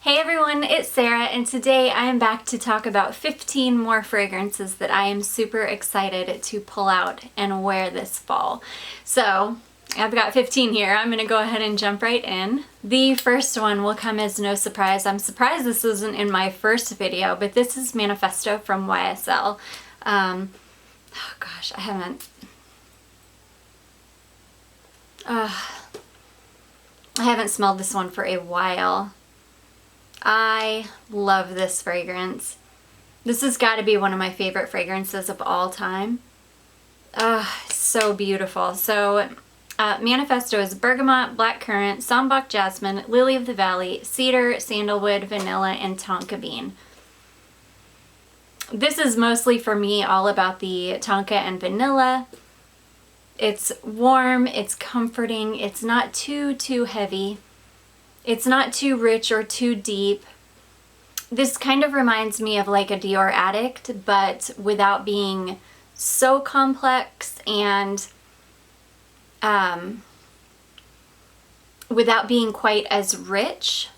Hey everyone, it's Sarah, and today I am back to talk about 15 more fragrances that I am super excited to pull out and wear this fall. So I've got 15 here. I'm gonna go ahead and jump right in. The first one will come as no surprise. I'm surprised this wasn't in my first video, but this is Manifesto from YSL. Oh gosh, I haven't smelled this one for a while. I love this fragrance. This has got to be one of my favorite fragrances of all time. So beautiful. So Manifesto is bergamot, blackcurrant, sambac jasmine, lily of the valley, cedar, sandalwood, vanilla, and tonka bean. This is mostly for me all about the tonka and vanilla. It's warm, it's comforting, it's not too heavy. It's not too rich or too deep. This kind of reminds me of like a Dior Addict, but without being so complex and without being quite as rich.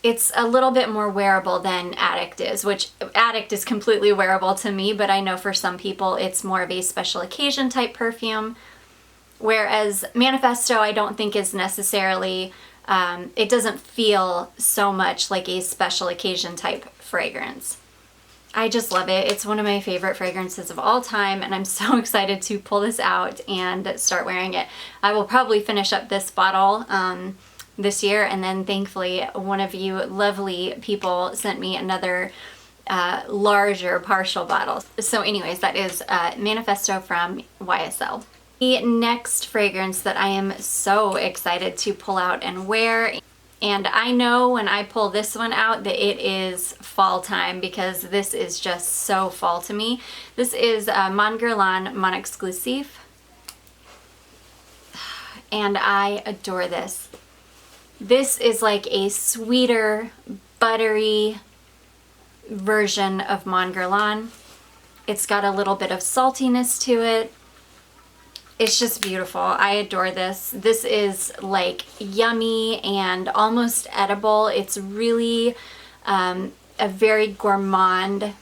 It's a little bit more wearable than Addict is, which Addict is completely wearable to me, but I know for some people it's more of a special occasion type perfume. Whereas Manifesto I don't think is necessarily it doesn't feel so much like a special occasion type fragrance. I just love it. It's one of my favorite fragrances of all time, and I'm so excited to pull this out and start wearing it. I will probably finish up this bottle this year, and then thankfully one of you lovely people sent me another larger partial bottle. So anyways, that is Manifesto from YSL. The next fragrance that I am so excited to pull out and wear, and I know when I pull this one out that it is fall time because this is just so fall to me. This is Mon Guerlain Mon Exclusive, and I adore this. This is like a sweeter, buttery version of Mon Guerlain. It's got a little bit of saltiness to it. It's just beautiful. I adore this. This is like yummy and almost edible. It's really a very gourmand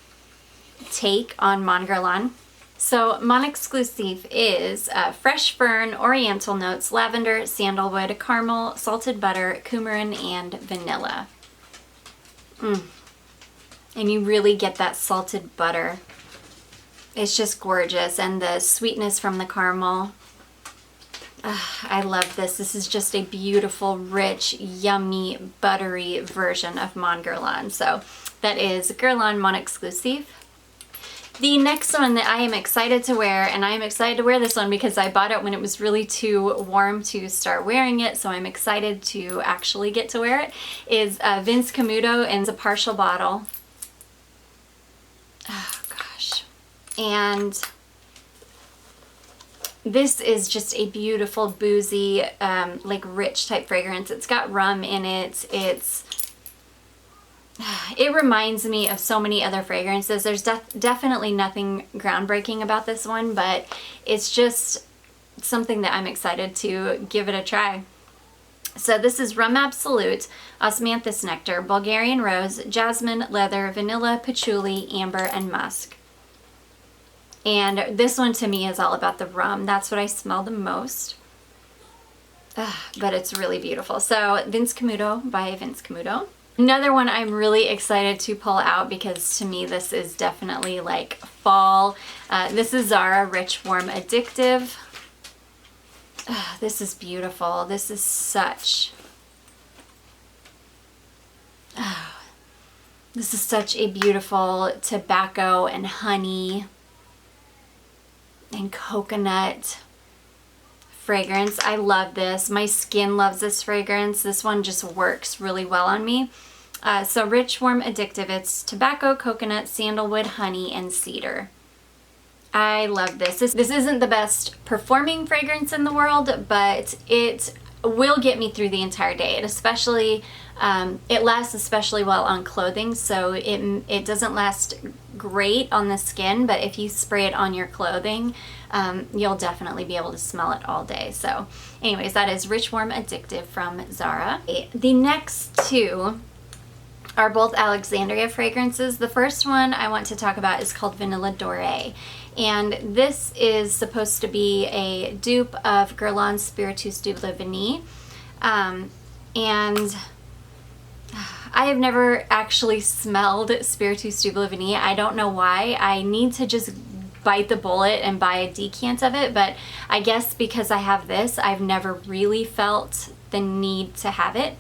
take on Mon Guerlain. So Mon Exclusive is fresh fern, oriental notes, lavender, sandalwood, caramel, salted butter, coumarin, and vanilla. And you really get that salted butter. It's just gorgeous, and the sweetness from the caramel. I love this. This is just a beautiful, rich, yummy, buttery version of Mon Guerlain. So that is Guerlain Mon Exclusive. The next one that I am excited to wear, and I am excited to wear this one because I bought it when it was really too warm to start wearing it, so I'm excited to actually get to wear it, is Vince Camuto, and it's a partial bottle. Oh gosh. And this is just a beautiful, boozy, like rich type fragrance. It's got rum in it. It reminds me of so many other fragrances. There's definitely nothing groundbreaking about this one, but it's just something that I'm excited to give it a try. So this is Rum Absolute, Osmanthus Nectar, Bulgarian Rose, Jasmine, Leather, Vanilla, Patchouli, Amber, and Musk. And this one to me is all about the rum. That's what I smell the most. But it's really beautiful. So Vince Camuto by Vince Camuto. Another one I'm really excited to pull out because to me this is definitely like fall. This is Zara Rich Warm Addictive. This is beautiful. This is such... this is such a beautiful tobacco and honey and coconut fragrance. I love this. My skin loves this fragrance. This one just works really well on me. So Rich Warm Addictive. It's tobacco, coconut, sandalwood, honey, and cedar. I love this. This isn't the best performing fragrance in the world, but it will get me through the entire day. It lasts especially well on clothing, so it doesn't last great on the skin, but if you spray it on your clothing, you'll definitely be able to smell it all day. So anyways, that is Rich Warm Addictive from Zara. The next two are both Alexandria fragrances. The first one I want to talk about is called Vanilla Doree. And this is supposed to be a dupe of Guerlain Spiritus de la Vanille. And I have never actually smelled Spiritus de la Vanille. I don't know why. I need to just bite the bullet and buy a decant of it, but I guess because I have this, I've never really felt the need to have it.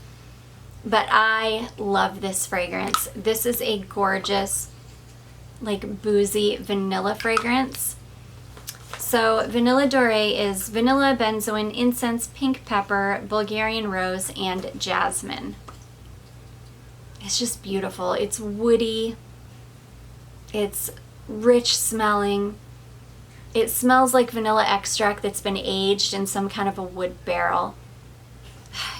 But I love this fragrance. This is a gorgeous, like, boozy vanilla fragrance. So Vanilla Doree is vanilla, benzoin, incense, pink pepper, Bulgarian rose, and jasmine. It's just beautiful. It's woody. It's rich smelling. It smells like vanilla extract that's been aged in some kind of a wood barrel.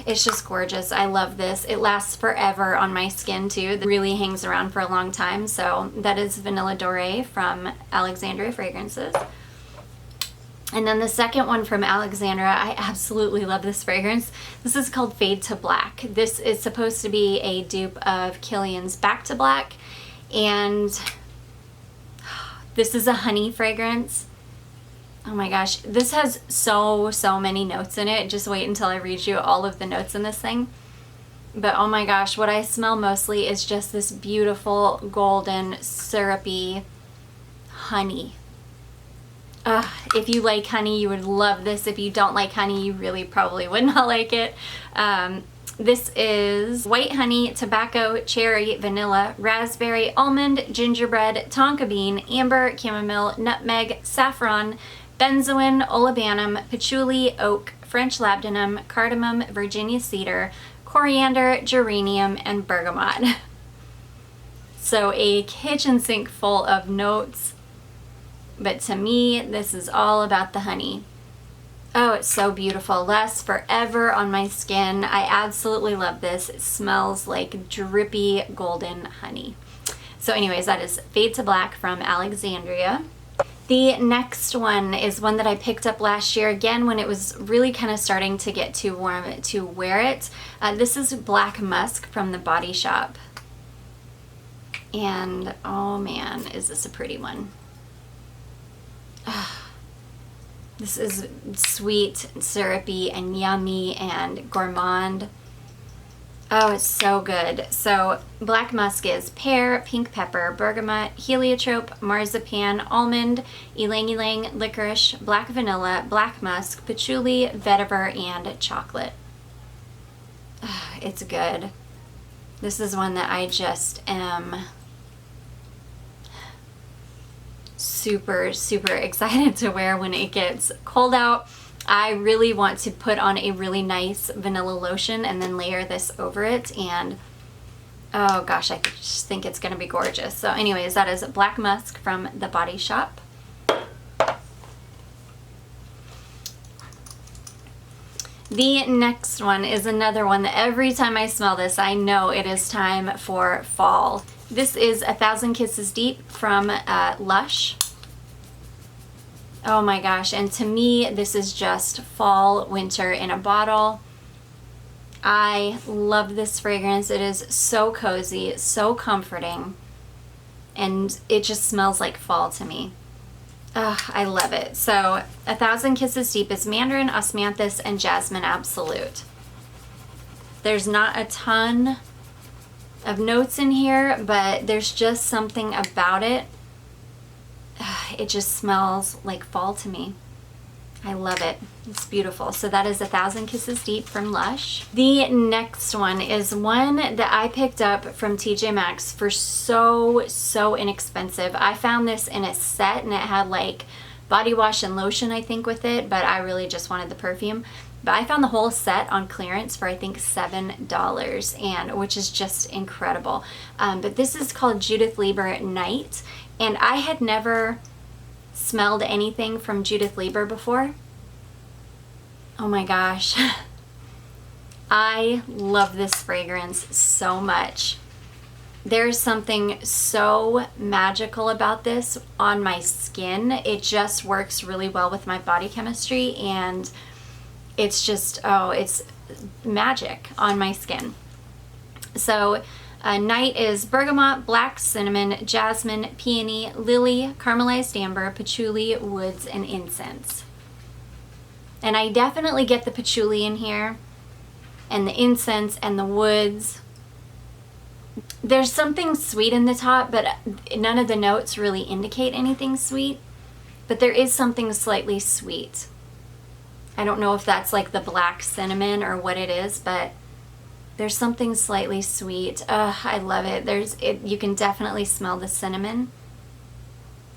It's just gorgeous. I love this. It lasts forever on my skin too. It really hangs around for a long time. So that is Vanilla Doree from Alexandria Fragrances. And then the second one from Alexandra, I absolutely love this fragrance. This is called Fade to Black. This is supposed to be a dupe of Kilian's Back to Black. And this is a honey fragrance. Oh my gosh, this has so many notes in it. Just wait until I read you all of the notes in this thing. But oh my gosh, what I smell mostly is just this beautiful golden syrupy honey. If you like honey, you would love this. If you don't like honey, you really probably would not like it. This is white honey, tobacco, cherry, vanilla, raspberry, almond, gingerbread, tonka bean, amber, chamomile, nutmeg, saffron, benzoin, olibanum, patchouli, oak, French labdanum, cardamom, Virginia cedar, coriander, geranium, and bergamot. So a kitchen sink full of notes, but to me, this is all about the honey. Oh, it's so beautiful. Lasts forever on my skin. I absolutely love this. It smells like drippy golden honey. So anyways, that is Fade to Black from Alexandria. The next one is one that I picked up last year, again, when it was really kind of starting to get too warm to wear it. This is Black Musk from The Body Shop. And oh man, is this a pretty one. This is sweet, and syrupy, and yummy, and gourmand. Oh, it's so good. So Black Musk is pear, pink pepper, bergamot, heliotrope, marzipan, almond, ylang ylang, licorice, black vanilla, black musk, patchouli, vetiver, and chocolate. It's good. This is one that I just am super excited to wear when it gets cold out. I really want to put on a really nice vanilla lotion and then layer this over it, and oh gosh, I just think it's gonna be gorgeous. So anyways, that is Black Musk from The Body Shop. The next one is another one that every time I smell this, I know it is time for fall. This is 1,000 Kisses Deep from Lush. Oh my gosh, and to me, this is just fall, winter in a bottle. I love this fragrance. It is so cozy, so comforting, and it just smells like fall to me. I love it. So 1,000 Kisses Deep is mandarin, osmanthus, and jasmine absolute. There's not a ton of notes in here, but there's just something about it. It just smells like fall to me. I love it. It's beautiful. So that is 1,000 Kisses Deep from Lush. The next one is one that I picked up from TJ Maxx for so inexpensive. I found this in a set, and it had like body wash and lotion, I think, with it, but I really just wanted the perfume. But I found the whole set on clearance for I think $7, and which is just incredible. But this is called Judith Leiber Night, and I had never smelled anything from Judith Leiber before. Oh my gosh. I love this fragrance so much. There's something so magical about this on my skin. It just works really well with my body chemistry, and it's just, oh, it's magic on my skin. So Night is bergamot, black cinnamon, jasmine, peony, lily, caramelized amber, patchouli, woods, and incense. And I definitely get the patchouli in here, and the incense, and the woods. There's something sweet in the top, but none of the notes really indicate anything sweet. But there is something slightly sweet. I don't know if that's like the black cinnamon or what it is, but there's something slightly sweet. I love it. You can definitely smell the cinnamon.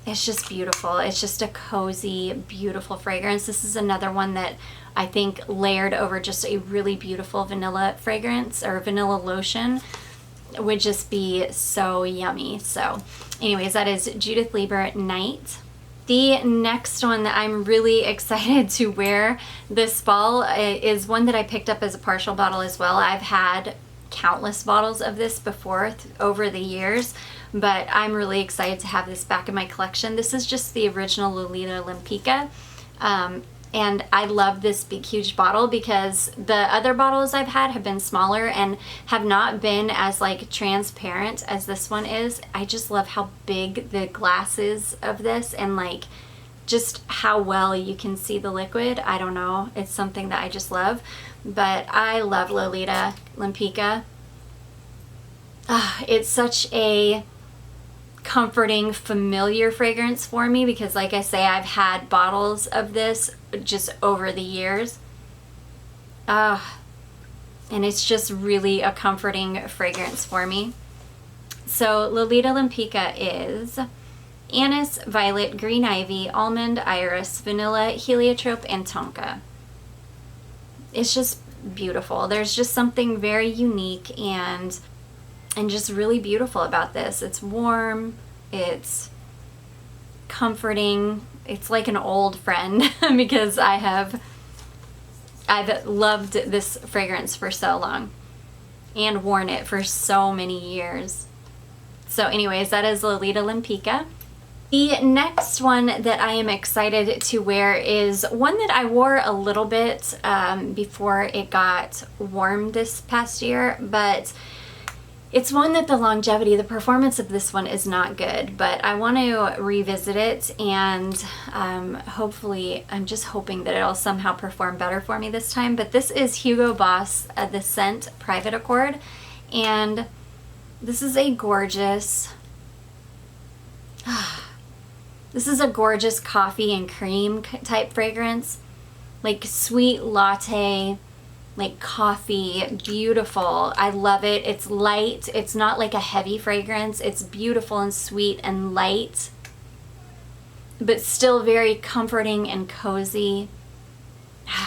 It's just beautiful. It's just a cozy, beautiful fragrance. This is another one that I think layered over just a really beautiful vanilla fragrance or vanilla lotion would just be so yummy. So anyways, that is Judith Leiber Night. The next one that I'm really excited to wear this fall is one that I picked up as a partial bottle as well. I've had countless bottles of this before over the years, but I'm really excited to have this back in my collection. This is just the original Lolita Lempicka. And I love this big huge bottle because the other bottles I've had have been smaller and have not been as like transparent as this one is. I just love how big the glass is of this and like just how well you can see the liquid. I don't know, it's something that I just love. But I love Lolita Lempicka. It's such a comforting, familiar fragrance for me because like I say, I've had bottles of this just over the years. And it's just really a comforting fragrance for me. So Lolita Lempicka is anise, violet, green ivy, almond, iris, vanilla, heliotrope, and tonka. It's just beautiful. There's just something very unique and just really beautiful about this. It's warm, it's comforting, it's like an old friend because I've loved this fragrance for so long and worn it for so many years. So anyways, that is Lolita Lempicka. The next one that I am excited to wear is one that I wore a little bit before it got warm this past year, but it's one that the performance of this one is not good, but I want to revisit it and hopefully, I'm just hoping that it'll somehow perform better for me this time. But this is Hugo Boss, the scent Private Accord, and this is a gorgeous, coffee and cream type fragrance, like sweet latte, like coffee, beautiful. I love it. It's light. It's not like a heavy fragrance. It's beautiful and sweet and light, but still very comforting and cozy.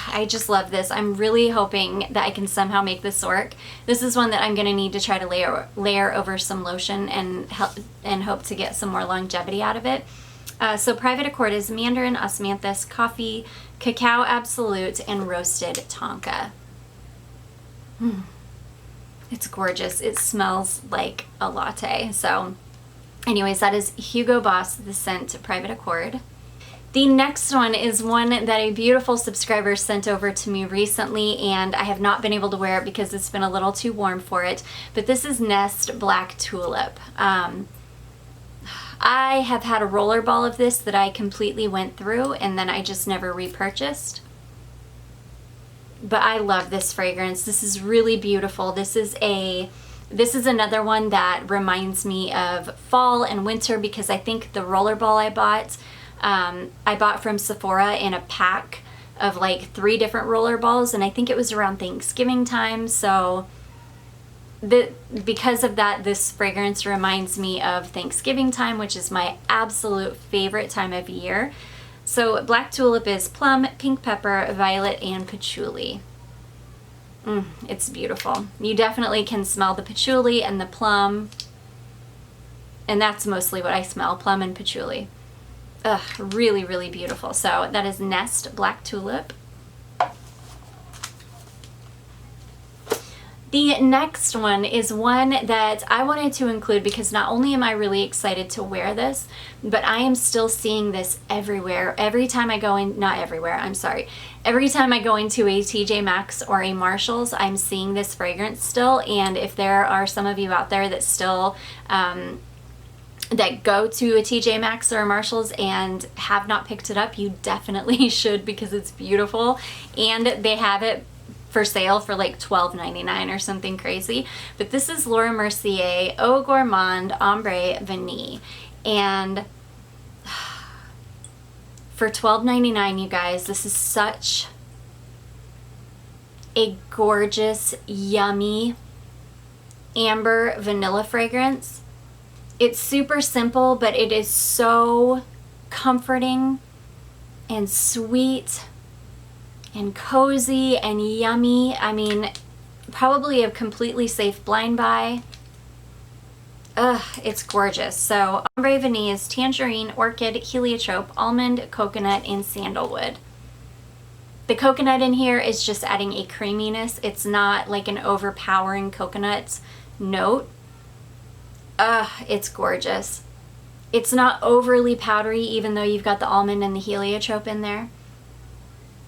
I just love this. I'm really hoping that I can somehow make this work. This is one that I'm going to need to try to layer over some lotion and hope to get some more longevity out of it. So Private Accord is mandarin, osmanthus, coffee, cacao absolute, and roasted tonka. It's gorgeous. It smells like a latte. So anyways, that is Hugo Boss, the scent Private Accord. The next one is one that a beautiful subscriber sent over to me recently, and I have not been able to wear it because it's been a little too warm for it, but this is Nest Black Tulip. I have had a roller ball of this that I completely went through and then I just never repurchased. But I love this fragrance. This is really beautiful. This is another one that reminds me of fall and winter because I think the roller ball I bought from Sephora in a pack of like 3 different roller balls, and I think it was around Thanksgiving time. So because of that, this fragrance reminds me of Thanksgiving time, which is my absolute favorite time of year. So Black Tulip is plum, pink pepper, violet, and patchouli. It's beautiful. You definitely can smell the patchouli and the plum, and that's mostly what I smell, plum and patchouli. Really, really beautiful. So that is Nest Black Tulip. The next one is one that I wanted to include because not only am I really excited to wear this, but I am still seeing this everywhere. Every time I go in, not everywhere, I'm sorry. Every time I go into a TJ Maxx or a Marshalls, I'm seeing this fragrance still. And if there are some of you out there that still, that go to a TJ Maxx or a Marshalls and have not picked it up, you definitely should because it's beautiful. And they have it for sale for like $12.99 or something crazy. But this is Laura Mercier Eau Gourmand Ambre Vanille. And for $12.99, you guys, this is such a gorgeous, yummy amber vanilla fragrance. It's super simple, but it is so comforting and sweet and cozy and yummy. I mean, probably a completely safe blind buy. Ugh, it's gorgeous. So Ambre Vanille is tangerine, orchid, heliotrope, almond, coconut, and sandalwood. The coconut in here is just adding a creaminess. It's not like an overpowering coconut note. Ugh, it's gorgeous. It's not overly powdery, even though you've got the almond and the heliotrope in there.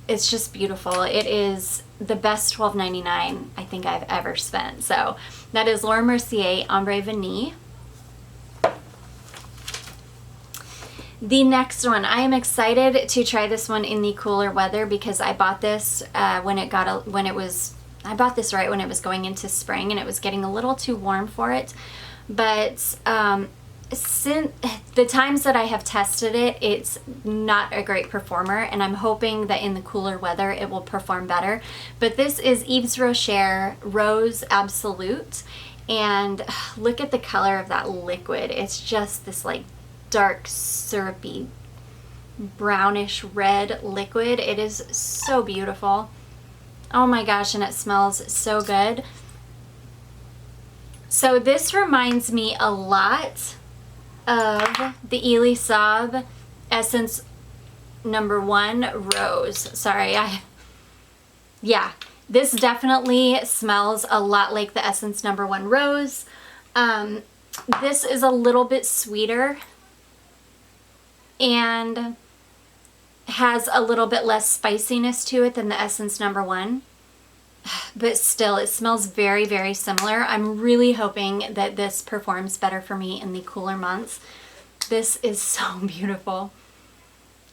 It's just beautiful. It is the best $12.99 I think I've ever spent. So that is Laura Mercier Ambre Vanille. The next one, I am excited to try this one in the cooler weather because I bought this I bought this right when it was going into spring and it was getting a little too warm for it. But since the times that I have tested it, it's not a great performer, and I'm hoping that in the cooler weather it will perform better. But this is Yves Rocher Rose Absolute, and look at the color of that liquid. It's just this like dark syrupy brownish red liquid. It is so beautiful. Oh my gosh, and it smells so good. So this reminds me a lot of the Elie Saab Essence number 1 Rose. Sorry, yeah, this definitely smells a lot like the Essence number 1 Rose. This is a little bit sweeter and has a little bit less spiciness to it than the Essence number 1. But still, it smells very, very similar. I'm really hoping that this performs better for me in the cooler months. This is so beautiful.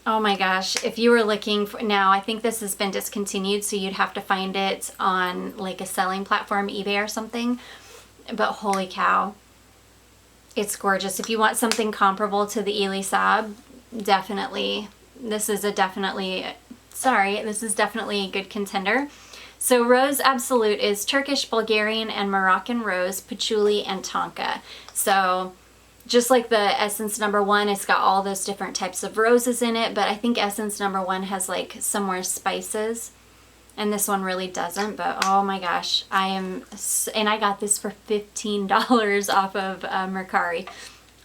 Oh my gosh. If you were looking for, now I think this has been discontinued, so you'd have to find it on like a selling platform, eBay or something. But holy cow. It's gorgeous. If you want something comparable to the Elie Saab, definitely, this is definitely a good contender. So Rose Absolute is Turkish, Bulgarian, and Moroccan rose, patchouli, and tonka. So just like the Essence number 1, it's got all those different types of roses in it, but I think Essence number 1 has like some more spices, and this one really doesn't. But oh my gosh, and I got this for $15 off of Mercari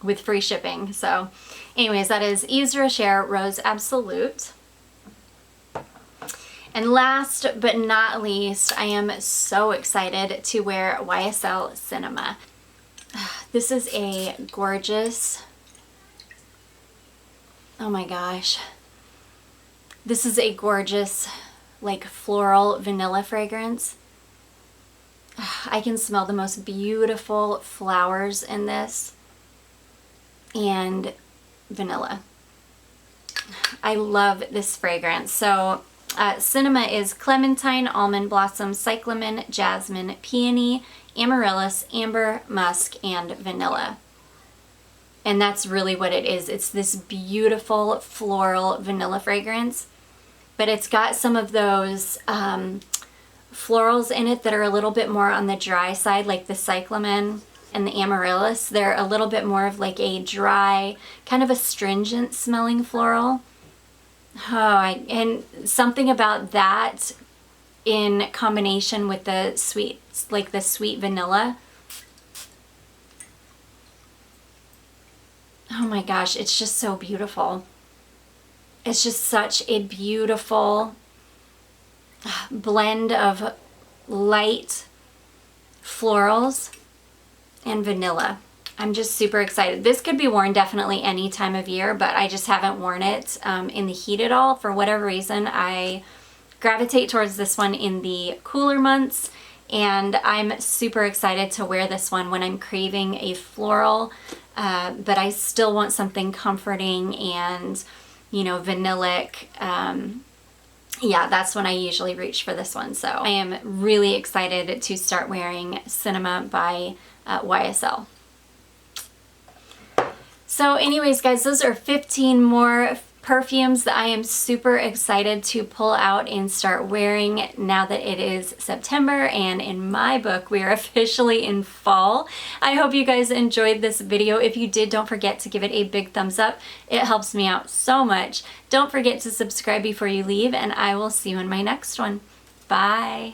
with free shipping. So anyways, that is Yves Rocher Rose Absolute. And last but not least, I am so excited to wear YSL Cinema. This is a gorgeous, oh my gosh. This is a gorgeous, like floral vanilla fragrance. I can smell the most beautiful flowers in this and vanilla. I love this fragrance. So Cinema is clementine, almond blossom, cyclamen, jasmine, peony, amaryllis, amber, musk, and vanilla. And that's really what it is. It's this beautiful floral vanilla fragrance, but it's got some of those florals in it that are a little bit more on the dry side, like the cyclamen and the amaryllis. They're a little bit more of like a dry, kind of astringent smelling floral. And something about that in combination with the sweet, like the sweet vanilla. Oh my gosh, it's just so beautiful. It's just such a beautiful blend of light florals, and vanilla. I'm just super excited. This could be worn definitely any time of year, but I just haven't worn it in the heat at all. For whatever reason, I gravitate towards this one in the cooler months, and I'm super excited to wear this one when I'm craving a floral, but I still want something comforting and, you know, vanillic. Yeah, that's when I usually reach for this one. So I am really excited to start wearing Cinema by YSL. So anyways, guys, those are 15 more perfumes that I am super excited to pull out and start wearing now that it is September, and in my book we are officially in fall. I hope you guys enjoyed this video. If you did, don't forget to give it a big thumbs up. It helps me out so much. Don't forget to subscribe before you leave, and I will see you in my next one. Bye.